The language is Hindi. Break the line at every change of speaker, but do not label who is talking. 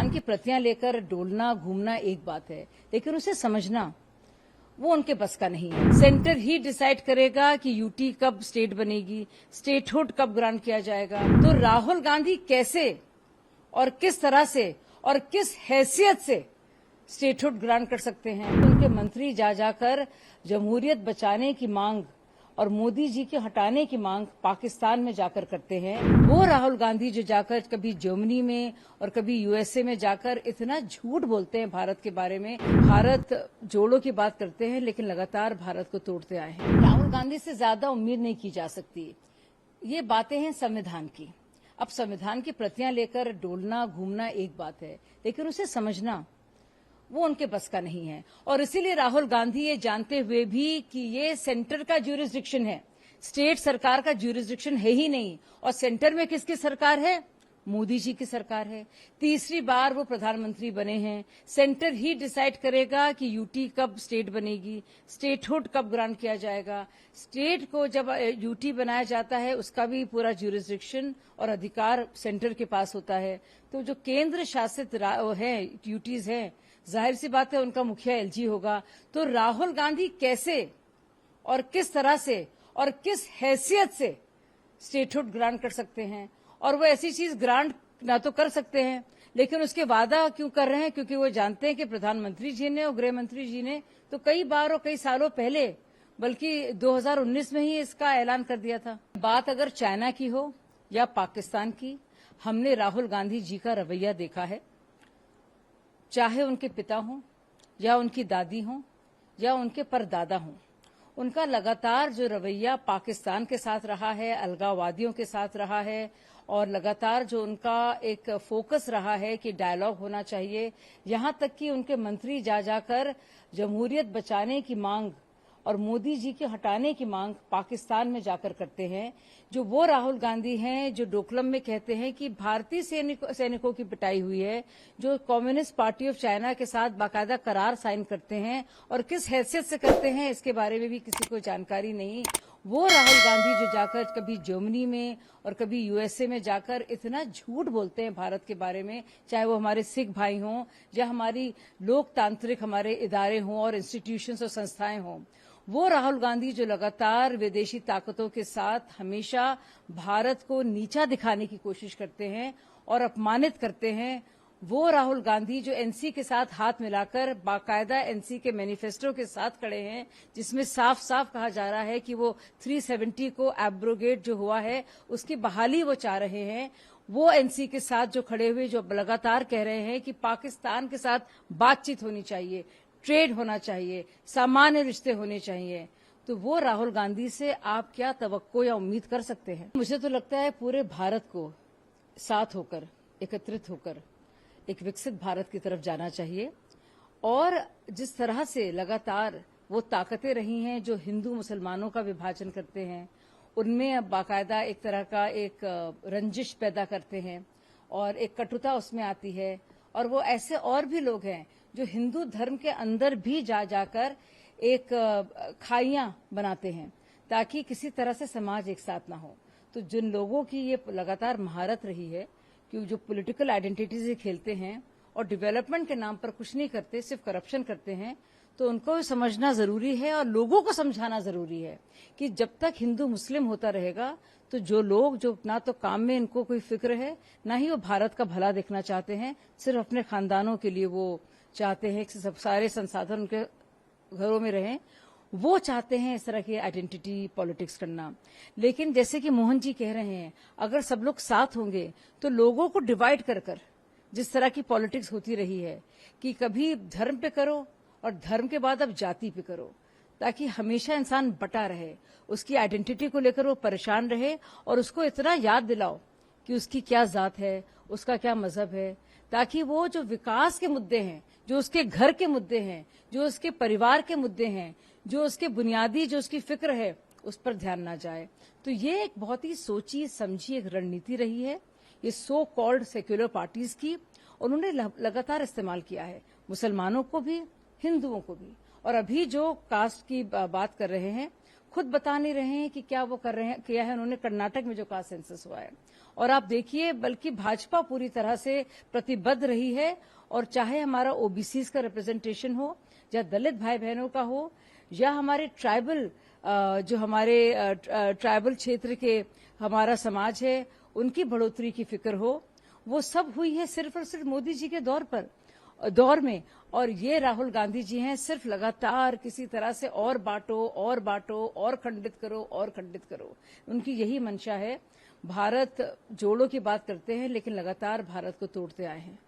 संविधान की प्रतियां लेकर डोलना घूमना एक बात है, लेकिन उसे समझना वो उनके बस का नहीं है। सेंटर ही डिसाइड करेगा कि यूटी कब स्टेट बनेगी, स्टेटहुड कब ग्रांट किया जाएगा। तो राहुल गांधी कैसे और किस तरह से और किस हैसियत से स्टेटहुड ग्रांट कर सकते हैं? उनके मंत्री जा जाकर जमहूरियत बचाने की मांग और मोदी जी के हटाने की मांग पाकिस्तान में जाकर करते हैं। वो राहुल गांधी जो जाकर कभी जर्मनी में और कभी यूएसए में जाकर इतना झूठ बोलते हैं भारत के बारे में। भारत जोड़ों की बात करते हैं लेकिन लगातार भारत को तोड़ते आए हैं। राहुल गांधी से ज्यादा उम्मीद नहीं की जा सकती। ये बातें हैं संविधान की। अब संविधान की प्रतियां लेकर डोलना घूमना एक बात है, लेकिन उसे समझना वो उनके बस का नहीं है। और इसीलिए राहुल गांधी ये जानते हुए भी कि ये सेंटर का ज्यूरिसडिक्शन है, स्टेट सरकार का ज्यूरिसडिक्शन है ही नहीं, और सेंटर में किसकी सरकार है? मोदी जी की सरकार है। तीसरी बार वो प्रधानमंत्री बने हैं। सेंटर ही डिसाइड करेगा कि यूटी कब स्टेट बनेगी, स्टेटहुड कब ग्रांट किया जाएगा। स्टेट को जब यूटी बनाया जाता है उसका भी पूरा ज्यूरिसडिक्शन और अधिकार सेंटर के पास होता है। तो जो केंद्र शासित है यूटीज हैं, जाहिर सी बात है उनका मुखिया एलजी होगा। तो राहुल गांधी कैसे और किस तरह से और किस हैसियत से स्टेटहुड ग्रांट कर सकते हैं? और वो ऐसी चीज ग्रांट ना तो कर सकते हैं, लेकिन उसके वादा क्यों कर रहे हैं? क्योंकि वो जानते हैं कि प्रधानमंत्री जी ने और गृह मंत्री जी ने तो कई बार और कई सालों पहले, बल्कि 2019 में ही इसका ऐलान कर दिया था। बात अगर चाइना की हो या पाकिस्तान की, हमने राहुल गांधी जी का रवैया देखा है। चाहे उनके पिता हों या उनकी दादी हों या उनके परदादा हों, उनका लगातार जो रवैया पाकिस्तान के साथ रहा है, अलगाववादियों के साथ रहा है, और लगातार जो उनका एक फोकस रहा है कि डायलॉग होना चाहिए, यहां तक कि उनके मंत्री जा जाकर जमहूरियत बचाने की मांग और मोदी जी के हटाने की मांग पाकिस्तान में जाकर करते हैं। जो वो राहुल गांधी हैं जो डोकलम में कहते हैं कि भारतीय सैनिकों की पिटाई हुई है, जो कम्युनिस्ट पार्टी ऑफ चाइना के साथ बाकायदा करार साइन करते हैं, और किस हैसियत से करते हैं इसके बारे में भी किसी को जानकारी नहीं। वो राहुल गांधी जो जाकर कभी जर्मनी में और कभी यूएसए में जाकर इतना झूठ बोलते हैं भारत के बारे में, चाहे वो हमारे सिख भाई हों या हमारी लोकतांत्रिक हमारे इदारे हों और इंस्टीट्यूशंस और संस्थाएं हों। वो राहुल गांधी जो लगातार विदेशी ताकतों के साथ हमेशा भारत को नीचा दिखाने की कोशिश करते हैं और अपमानित करते हैं, वो राहुल गांधी जो एनसी के साथ हाथ मिलाकर बाकायदा एनसी के मैनिफेस्टो के साथ खड़े हैं, जिसमें साफ साफ कहा जा रहा है कि वो 370 को एब्रोगेट जो हुआ है उसकी बहाली वो चाह रहे हैं। वो एनसी के साथ जो खड़े हुए जो लगातार कह रहे हैं कि पाकिस्तान के साथ बातचीत होनी चाहिए, ट्रेड होना चाहिए, सामान्य रिश्ते होने चाहिए। तो वो राहुल गांधी से आप क्या तवक्को या उम्मीद कर सकते हैं? मुझे तो लगता है पूरे भारत को साथ होकर, एकत्रित होकर एक विकसित भारत की तरफ जाना चाहिए। और जिस तरह से लगातार वो ताकतें रही हैं जो हिंदू मुसलमानों का विभाजन करते हैं, उनमें अब बाकायदा एक तरह का एक रंजिश पैदा करते हैं और एक कटुता उसमें आती है। और वो ऐसे और भी लोग हैं जो हिंदू धर्म के अंदर भी जा जाकर एक खाइयां बनाते हैं ताकि किसी तरह से समाज एक साथ ना हो। तो जिन लोगों की ये लगातार महारत रही है कि जो पॉलिटिकल आइडेंटिटी से खेलते हैं और डेवलपमेंट के नाम पर कुछ नहीं करते, सिर्फ करप्शन करते हैं, तो उनको समझना जरूरी है और लोगों को समझाना जरूरी है कि जब तक हिंदू मुस्लिम होता रहेगा तो जो लोग जो ना तो काम में इनको कोई फिक्र है, ना ही वो भारत का भला देखना चाहते हैं, सिर्फ अपने खानदानों के लिए वो चाहते हैं कि सब सारे संसाधन उनके घरों में रहें, वो चाहते हैं इस तरह की आइडेंटिटी पॉलिटिक्स करना। लेकिन जैसे कि मोहन जी कह रहे हैं, अगर सब लोग साथ होंगे तो लोगों को डिवाइड कर कर जिस तरह की पॉलिटिक्स होती रही है कि कभी धर्म पे करो और धर्म के बाद अब जाति पे करो, ताकि हमेशा इंसान बटा रहे, उसकी आइडेंटिटी को लेकर वो परेशान रहे और उसको इतना याद दिलाओ कि उसकी क्या जात है, उसका क्या मजहब है, ताकि वो जो विकास के मुद्दे हैं, जो उसके घर के मुद्दे हैं, जो उसके परिवार के मुद्दे हैं, जो उसके बुनियादी जो उसकी फिक्र है, उस पर ध्यान ना जाए। तो ये एक बहुत ही सोची समझी एक रणनीति रही है ये सो कॉल्ड सेक्युलर पार्टीज की। उन्होंने लगातार इस्तेमाल किया है, मुसलमानों को भी, हिंदुओं को भी। और अभी जो कास्ट की बात कर रहे हैं, खुद बता नहीं रहे हैं कि क्या वो कर रहे हैं, किया है उन्होंने कर्नाटक में जो कास्ट सेंसस हुआ है। और आप देखिए, बल्कि भाजपा पूरी तरह से प्रतिबद्ध रही है, और चाहे हमारा ओबीसी का रिप्रेजेंटेशन हो, या दलित भाई बहनों का हो, या हमारे ट्राइबल जो हमारे ट्राइबल क्षेत्र के हमारा समाज है उनकी बढ़ोतरी की फिक्र हो, वो सब हुई है सिर्फ और सिर्फ मोदी जी के दौर में। और ये राहुल गांधी जी हैं, सिर्फ लगातार किसी तरह से और बांटो और खंडित करो। उनकी यही मंशा है। भारत जोड़ों की बात करते हैं, लेकिन लगातार भारत को तोड़ते आए हैं।